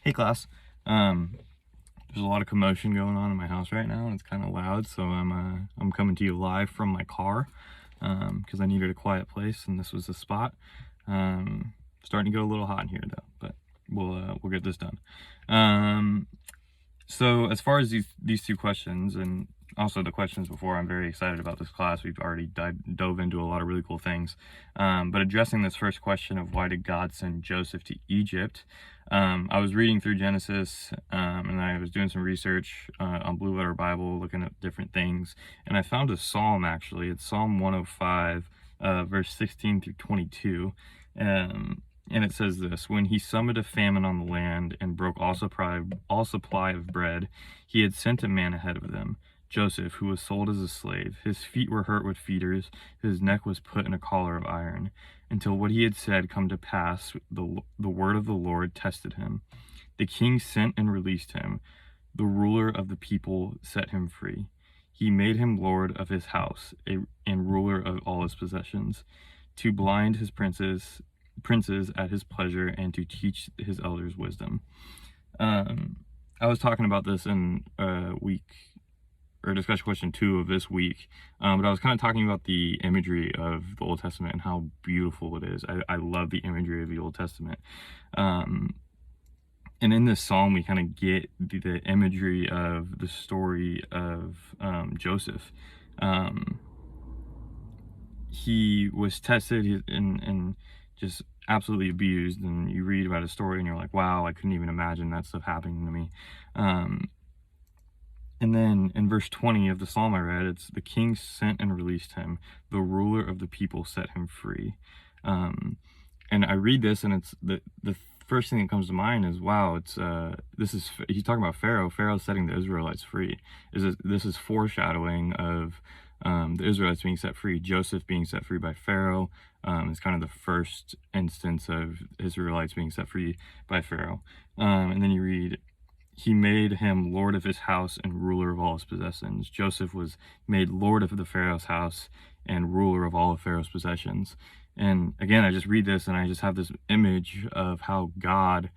Hey class. There's a lot of commotion going on in my house right now, and it's kind of loud, so I'm coming to you live from my car because I needed a quiet place, and this was the spot. Starting to get a little hot in here though, but we'll get this done. So as far as these two questions, and also the questions before, I'm very excited about this class. We've already dove into a lot of really cool things. But addressing this first question of why did God send Joseph to Egypt, I was reading through Genesis, and I was doing some research on Blue Letter Bible, looking at different things, and I found a psalm, actually. It's Psalm 105, verse 16 through 22. And it says this: when he summoned a famine on the land and broke all supply of bread, he had sent a man ahead of them, Joseph, who was sold as a slave. His feet were hurt with feeders, his neck was put in a collar of iron, until what he had said come to pass, the word of the Lord tested him. The king sent and released him. The ruler of the people set him free. He made him lord of his house, and ruler of all his possessions, to blind his princes at his pleasure, and to teach his elders wisdom. I was talking about this in week, or discussion question 2 of this week, but I was kind of talking about the imagery of the Old Testament and how beautiful it is. I love the imagery of the Old Testament. And in this psalm, we kind of get the imagery of the story of Joseph. He was tested and just absolutely abused, and you read about his story and you're like, wow, I couldn't even imagine that stuff happening to me. And then in verse 20 of the psalm I read, it's the king sent and released him. The ruler of the people set him free. And I read this, and it's the first thing that comes to mind is, wow, it's he's talking about Pharaoh. Pharaoh's setting the Israelites free. This is foreshadowing of the Israelites being set free. Joseph being set free by Pharaoh is kind of the first instance of Israelites being set free by Pharaoh. And then you read, he made him lord of his house and ruler of all his possessions. Joseph was made lord of the Pharaoh's house and ruler of all of Pharaoh's possessions. And again, I just read this and I just have this image of how God,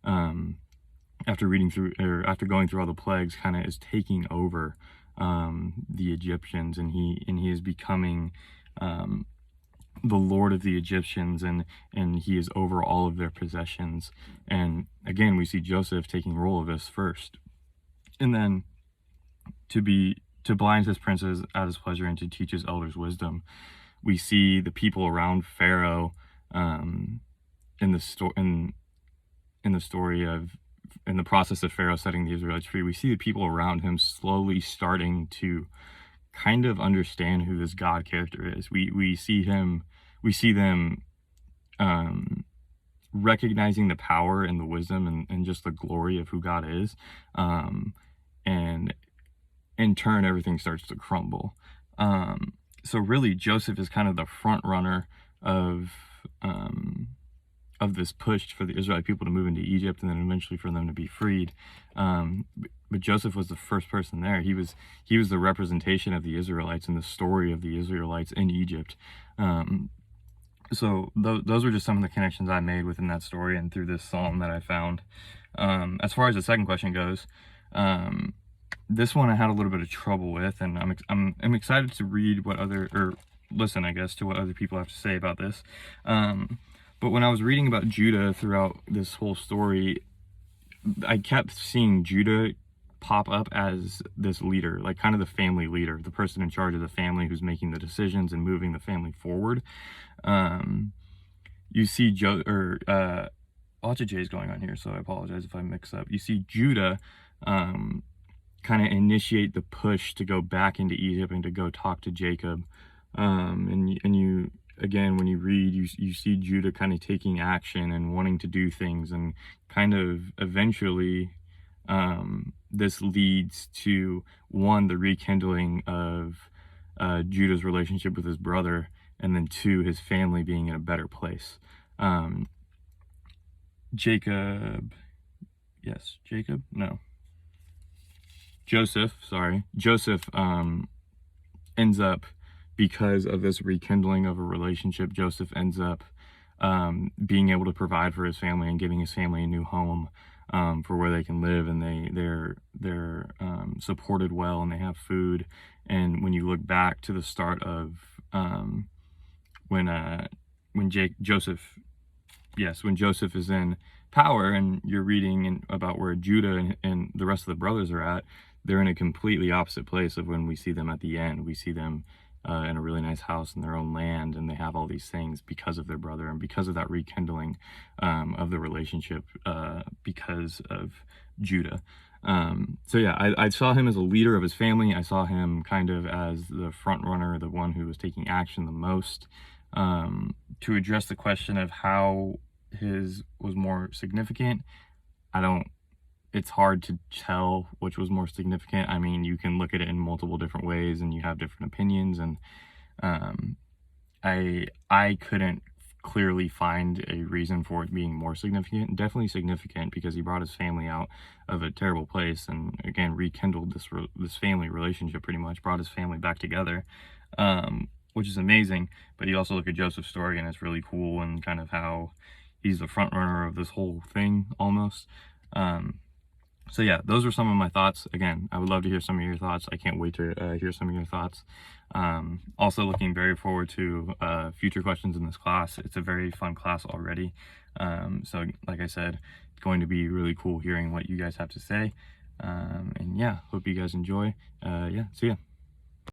after going through all the plagues, kind of is taking over the Egyptians, and he is becoming the lord of the Egyptians, and he is over all of their possessions. And again, we see Joseph taking role of this first, and then to blind his princes at his pleasure and to teach his elders wisdom. We see the people around Pharaoh in the process of Pharaoh setting the Israelites free. We see the people around him slowly starting to kind of understand who this God character is. We see them recognizing the power and the wisdom and just the glory of who God is, and in turn everything starts to crumble. So really, Joseph is kind of the front runner of this push for the Israelite people to move into Egypt, and then eventually for them to be freed. But Joseph was the first person there. He was the representation of the Israelites and the story of the Israelites in Egypt. So those were just some of the connections I made within that story and through this psalm that I found. As far as the second question goes, this one I had a little bit of trouble with, and I'm excited to read listen, I guess, to what other people have to say about this. But when I was reading about Judah throughout this whole story, I kept seeing Judah pop up as this leader, like kind of the family leader, the person in charge of the family who's making the decisions and moving the family forward. You see lots of J's going on here, so I apologize if I mix up. You see Judah kind of initiate the push to go back into Egypt and to go talk to Jacob. And you again, when you read, you see Judah kind of taking action and wanting to do things, and kind of eventually this leads to, one, the rekindling of Judah's relationship with his brother, and then 2, his family being in a better place. Joseph ends up, because of this rekindling of a relationship, Joseph ends up being able to provide for his family and giving his family a new home. for where they can live, and they're supported well, and they have food. And when you look back to the start of when Joseph, yes, when Joseph is in power, and you're reading about where Judah and the rest of the brothers are at, they're in a completely opposite place of when we see them at the end. We see them in a really nice house in their own land, and they have all these things because of their brother and because of that rekindling of the relationship because of Judah. So yeah, I saw him as a leader of his family. I saw him kind of as the front runner, the one who was taking action the most. To address the question of how his was more significant, it's hard to tell which was more significant. I mean, you can look at it in multiple different ways, and you have different opinions, and I couldn't clearly find a reason for it being more significant. Definitely significant because he brought his family out of a terrible place, and again rekindled this family relationship, pretty much brought his family back together, which is amazing. But you also look at Joseph's story, and it's really cool, and kind of how he's the front runner of this whole thing almost. So yeah, those are some of my thoughts. Again, I would love to hear some of your thoughts. I can't wait to hear some of your thoughts. Also looking very forward to future questions in this class. It's a very fun class already. So like I said, it's going to be really cool hearing what you guys have to say. And yeah, hope you guys enjoy. Yeah, see ya.